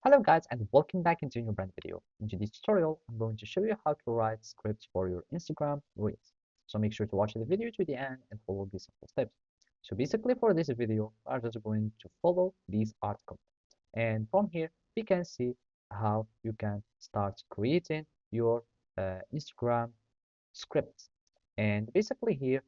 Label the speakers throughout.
Speaker 1: Hello guys and welcome back into a new brand video. In today's tutorial, I'm going to show you how to write scripts for your Instagram Reels. So make sure to watch the video to the end and follow these simple steps. So basically for this video, I'm just going to follow this article. And from here, we can see how you can start creating your Instagram scripts. And basically here,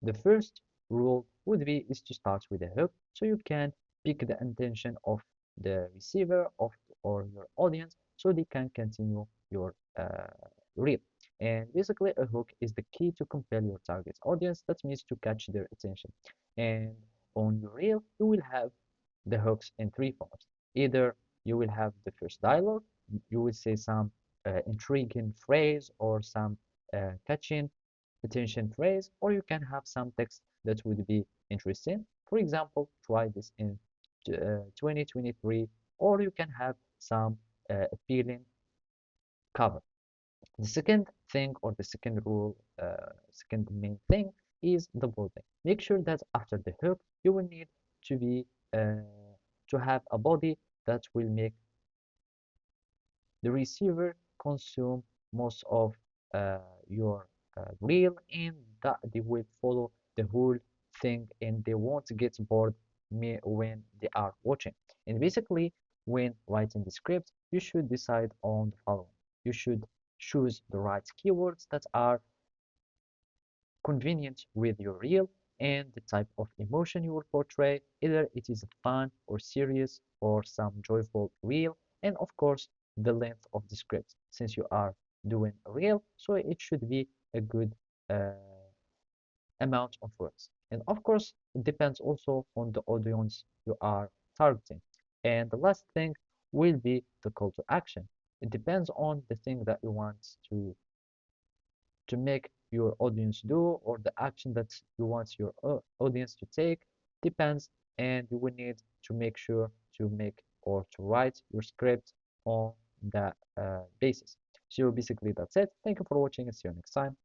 Speaker 1: the first rule would be is to start with a hook so you can pick the intention of the receiver of or your audience so they can continue your reel. And basically a hook is the key to compel your target audience. That means to catch their attention. And on your reel, you will have the hooks in three forms. Either you will have the first dialogue, you will say some intriguing phrase or some catching attention phrase, or you can have some text that would be interesting. For example, try this in 2023, or you can have some appealing cover. The second thing or the second rule, second main thing is the bolding. Make sure that after the hook, you will need to be to have a body that will make the receiver consume most of your reel, and that they will follow the whole thing and they won't get bored when they are watching. And basically, when writing the script, you should decide on the following. You should choose the right keywords that are convenient with your reel and the type of emotion you will portray, either it is fun or serious or some joyful reel, and of course the length of the script since you are doing a reel, so it should be a good uh, amount of words. And of course, it depends also on the audience you are targeting. And the last thing will be the call to action. It depends on the thing that you want to make your audience do, or the action that you want your audience to take depends, and you will need to make sure to make or to write your script on that basis. So basically that's it. Thank you for watching and see you next time.